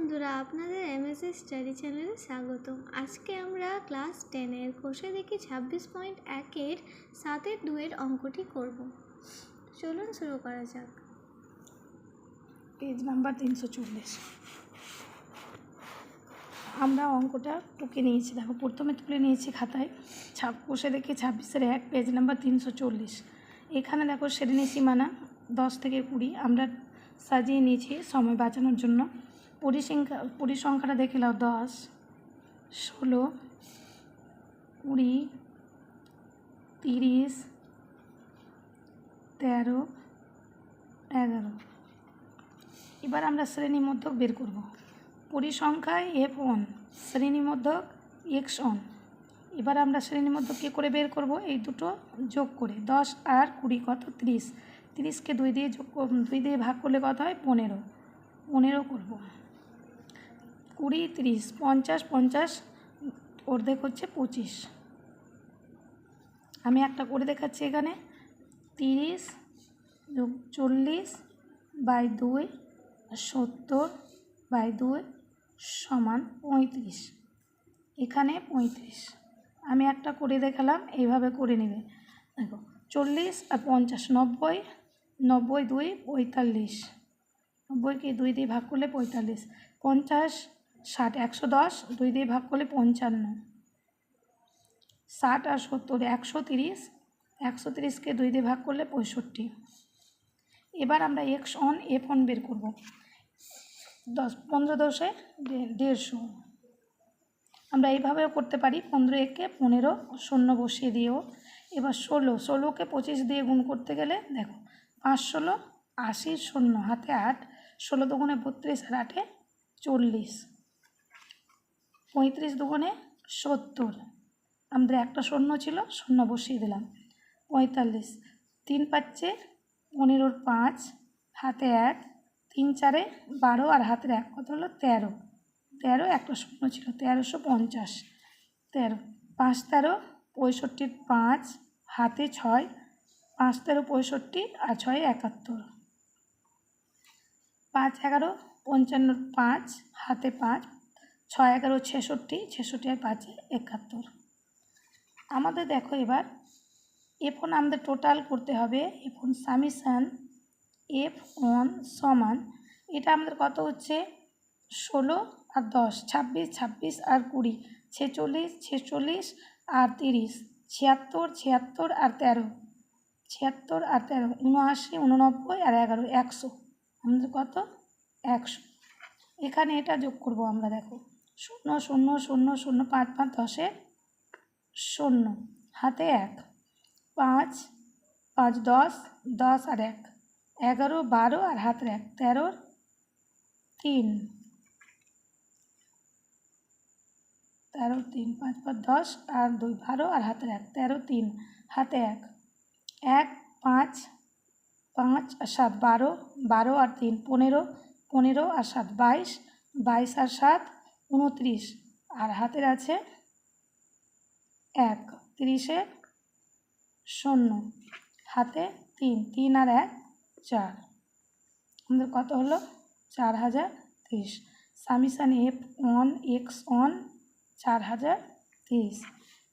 বন্ধুরা, আপনাদের MSS study চ্যানেলে স্বাগতম। আজকে আমরা ক্লাস 10-এর কোষে দেখি 26.1-এর 7-এর 2-এর অঙ্কটি করব। চলুন শুরু করা যাক। Page number 340। আমরা অঙ্কটা টুকে নিয়েছি, দেখো প্রথমে তুলে নিয়েছি খাতায়। কোষে দেখি 26-এর 1, পেজ নাম্বার 340। এখানে দেখো শ্রেণী সীমানা 10 থেকে 20 আমরা সাজিয়ে নিয়েছি সময় বাঁচানোর জন্য। পরিসংখ্যাটা দেখে নাও 10, 16, 20, 30, 13, 11। এবার আমরা শ্রেণীমধ্যক বের করব। পরিসংখ্যায় F1, শ্রেণীমধ্যক X1। এবার আমরা শ্রেণীমধ্যক কী করে বের করব? এই দুটো যোগ করে 10 আর 20 কত? 30। 30কে 2 দিয়ে ভাগ করলে কত হয়? 15। 15 করব। 20, 30, 50, 50 অর্ধেক হচ্ছে 25। আমি একটা করে দেখাচ্ছি এখানে। 30 যোগ 40/2 70/2 সমান 35। এখানে 35। আমি একটা করে দেখালাম, এইভাবে করে নেবে। দেখো 40 আর 50 90, 90 2 45। 90কে 2 দিয়ে ভাগ করলে 45। 50 60 110, 2 দিয়ে ভাগ করলে 55। 60 আর 70 130, 130কে 2 দিয়ে ভাগ করলে 65। এবার আমরা X1 F1 বের করব। 15 10 150। আমরা এইভাবেও করতে পারি, 15 একে 15 শূন্য বসিয়ে দিয়েও। এবার 16কে 25 দিয়ে গুণ করতে গেলে দেখো 5 16 80 শূন্য হাতে 8, 16 দুগুণে 32 আর 8 40, 35 দুগুণে 70। আমাদের একটা শূন্য ছিল, শূন্য বসিয়ে দিলাম। 45, 3 পাচ্ছে 15 5 হাতে 1, 3 4 12 আর হাতের 1 কত হলো? 13। 13 একটা শূন্য ছিল, 1350। 13 5 13 65 5 হাতে 6, 5 13 65 আর 6 71। 5 11 55 5 হাতে 5, 6 11 66 66 আর 5 71। আমাদের দেখো এবার F1 আমাদের টোটাল করতে হবে। F1 সামিশান F1 সমান, এটা আমাদের কত হচ্ছে? 16 আর 10 26, 26 আর 20 46, 46 আর 30 76, 76 আর 13 76 আর 13 79, 89 আর 11 100। আমাদের কত? 100। এখানে এটা যোগ করব আমরা। দেখো 0 0 0 0 5 5 10 শূন্য হাতে 1, 5 5 10 10 আর 1 11 12 আর হাতের 1 13 3 13 3 5 5 10 আর 2 12 আর হাতের 1 13 3 হাতে 1 1 5 5 আর 7 12 12 আর 3 15 15 আর 7 22 22 আর 7 29 আর হাতের আছে 1 30 শূন্য হাতে 3 3 আর 1 4। আমাদের কত হলো? 4030। সামিশান F1 X1 4030।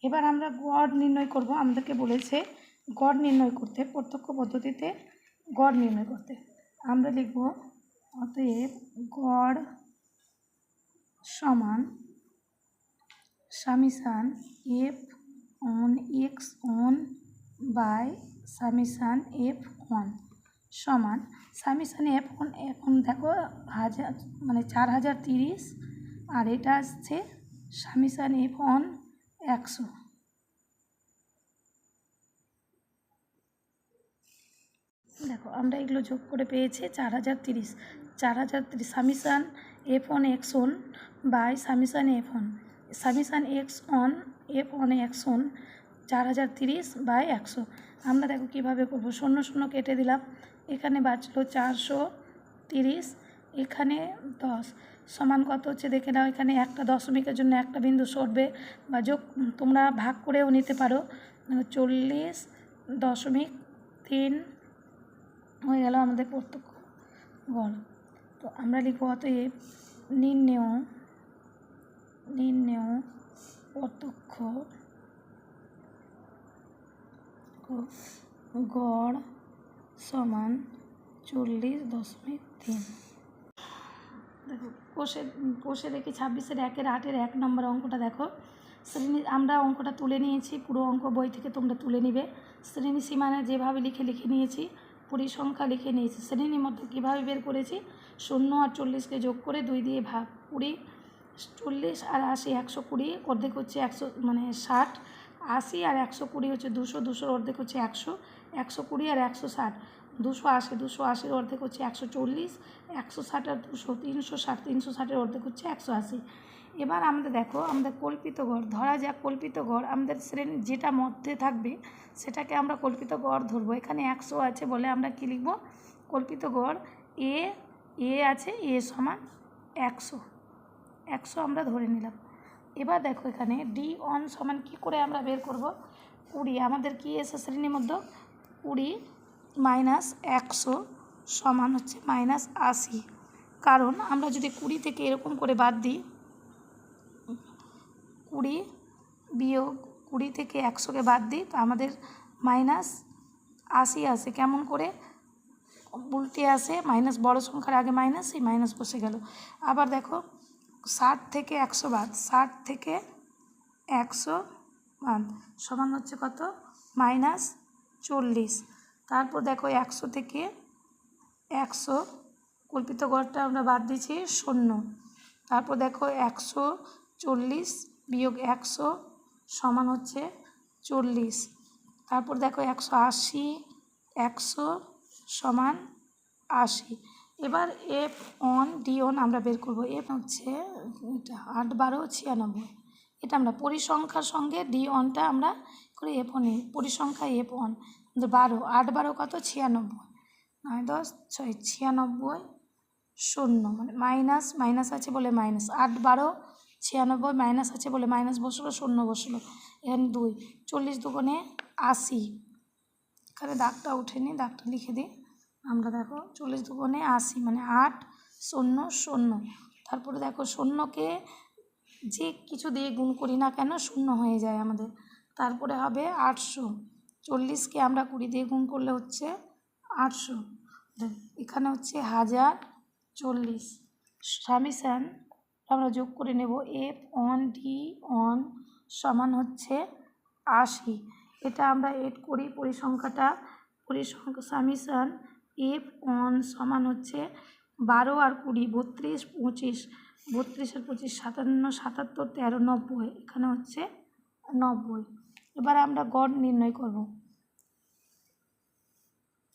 এবার আমরা গড় নির্ণয় করব। আমাদেরকে বলেছে গড় নির্ণয় করতে, প্রত্যক্ষ পদ্ধতিতে গড় নির্ণয় করতে। আমরা লিখব অতএব গড় সমান সামিশান F1 X1 বাই সামিশান F1 সমান সামিশান F1 এখন দেখো 1000 মানে 4030 আর এটা আসছে সামিশান F1 100। দেখো আমরা এগুলো যোগ করে পেয়েছি 4030। 4030 সামিশান F1 X1 by সামিশান F1 সামিশান X1 F1 X1 4030 by 100। আমরা দেখো কীভাবে করবো। 0 0 কেটে দিলাম, এখানে বাঁচলো 430, এখানে 10 সমান কত হচ্ছে দেখে নাও। এখানে একটা দশমিকের জন্য একটা বিন্দু সরবে বা যোগ তোমরা ভাগ করেও নিতে পারো। 40.3 হয়ে গেল আমাদের প্রত্যক্ষ গড়। তো আমরা লিখব অতএব নির্ণেয় প্রত্যক্ষ গড় সমান 40.3। দেখো কোষে দেখি 26-এর 1 নম্বর অঙ্কটা দেখো। শ্রেণী আমরা অঙ্কটা তুলে নিয়েছি, পুরো অঙ্ক বই থেকে তোমরা তুলে নিবে। শ্রেণী সীমানা যেভাবে লিখে নিয়েছি, পরিসংখ্যা লিখে নিয়েছি। শ্রেণীর মধ্যে কীভাবে বের করেছি, 0 আর 40কে যোগ করে 2 দিয়ে ভাগ, 20, 40 আর 80, 120 অর্ধেক হচ্ছে 100, মানে 60, 80 আর 120 হচ্ছে 200, 200 অর্ধেক হচ্ছে 100, 120 আর 160, 280, 280 অর্ধেক হচ্ছে 140, 160 আর 200, 360, 360 অর্ধেক হচ্ছে 180। এবার আমাদের দেখো, আমাদের কল্পিত গড় ধরা যাক। কল্পিত গড় আমাদের শ্রেণী যেটা মধ্যে থাকবে সেটাকে আমরা কল্পিত গড় ধরবো। এখানে 100 আছে বলে আমরা কী লিখব, কল্পিত গড় এ আছে, এ সমান 100 আমরা ধরে নিলাম। এবার দেখো এখানে D1 সমান কী করে আমরা বের করব, 20 আমাদের কি এসে শ্রেণীর মধ্যে 20 মাইনাস 100 সমান হচ্ছে -80। কারণ আমরা যদি 20 থেকে এরকম করে বাদ দিই, 20 থেকে 100কে বাদ দিই, তো আমাদের -80 আসে। কেমন করে উল্টে আসে, মাইনাস বড় সংখ্যার আগে মাইনাস, এই মাইনাস বসে গেল। আবার দেখো 60 থেকে 100 বাদ, 60 থেকে 100 বাদ সমান হচ্ছে কত, -40। তারপর দেখো 100 থেকে 100 কল্পিত গড়টা আমরা বাদ দিচ্ছি 0। তারপর দেখো 140 বিয়োগ 100 সমান হচ্ছে 40। তারপর দেখো 180, 100 সমান 80। এবার F1 D1 আমরা বের করব। F হচ্ছে এটা 8, 12, 96। এটা আমরা পরিসংখ্যার সঙ্গে D1টা আমরা করে F1 পরিসংখ্যা F1 12, 8, 12 কত, 96, 9, 10, 6, 96, 0 মানে মাইনাস আছে বলে মাইনাস, 8, 12, 96 মাইনাস আছে বলে মাইনাস বসলো, 0 বসলো। এখানে 2, 40 দুগুণে 80, এখানে দাগটা উঠেনি, দাগটা লিখে দিই আমরা। দেখো 40 দুগুণে 80 মানে 8, 0, 0। তারপরে দেখো 0কে যে কিছু দিয়ে গুণ করি না কেন 0 হয়ে যায় আমাদের। তারপরে হবে 800, 40কে আমরা 20 দিয়ে গুণ করলে হচ্ছে 800, এখানে হচ্ছে 1040। সামিশান আমরা যোগ করে নেব, F1 D1 সমান হচ্ছে 80। এটা আমরা এড করি পরিসংখ্যা সামিশান F1 সমান হচ্ছে 12 আর 20, 32, 25, 32 আর 25, 57, 77, 13, 90, এখানে হচ্ছে 90। এবার আমরা গড় নির্ণয় করব।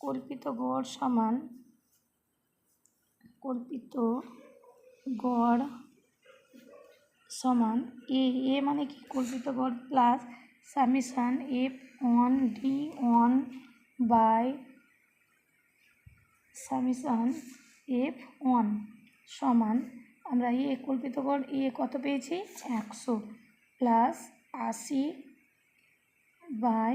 কল্পিত গড় সমান এ মানে কি, কল্পিত গড় plus সামিশান F1 D1 by সামিশান F1 সমান আমরা কল্পিত গড় কত পেয়েছি, 100 প্লাস 80 বাই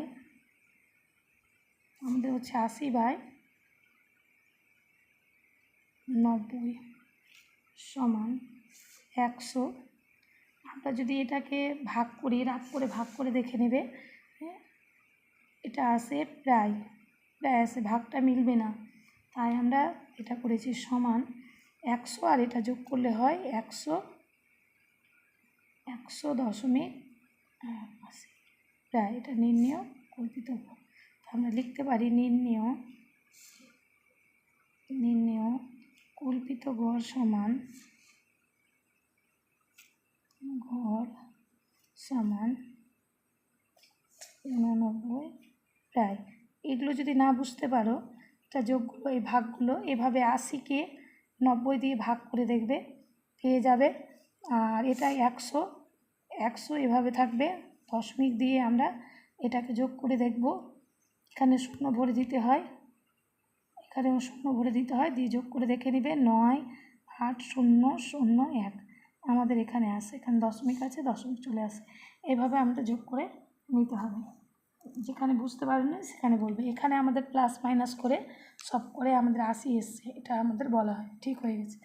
আমাদের হচ্ছে 80/90 সমান 100। আমরা যদি এটাকে ভাগ করে দেখে নেবে, এটা আসে প্রায় আসে, ভাগটা মিলবে না, তাই আমরা এটা করেছি সমান 100 আর এটা যোগ করলে হয় 100.80 প্রায়। এটা নির্ণেয় কল্পিত গড়। আমরা লিখতে পারি নির্ণেয় কল্পিত গড় সমান 89 প্রায়। এগুলো যদি না বুঝতে পারো, এটা যোগগুলো, এই ভাগগুলো এভাবে 80কে 90 দিয়ে ভাগ করে দেখবে, পেয়ে যাবে। আর এটা 100 এভাবে থাকবে, দশমিক দিয়ে আমরা এটাকে যোগ করে দেখব। এখানে 0 ভরে দিতে হয়, এখানেও 0 ভরে দিতে হয়, দিয়ে যোগ করে দেখে নেবে 9, 8, 0, 0, 1 আমাদের এখানে আসে, এখানে দশমিক আছে, দশমিক চলে আসে। এভাবে আমাদের যোগ করে নিতে হবে। যেখানে বুঝতে পারেন না সেখানে বলবে। এখানে আমাদের প্লাস মাইনাস করে সব করে আমাদের 80 এসছে, এটা আমাদের বলা হয়, ঠিক হয়ে গেছে।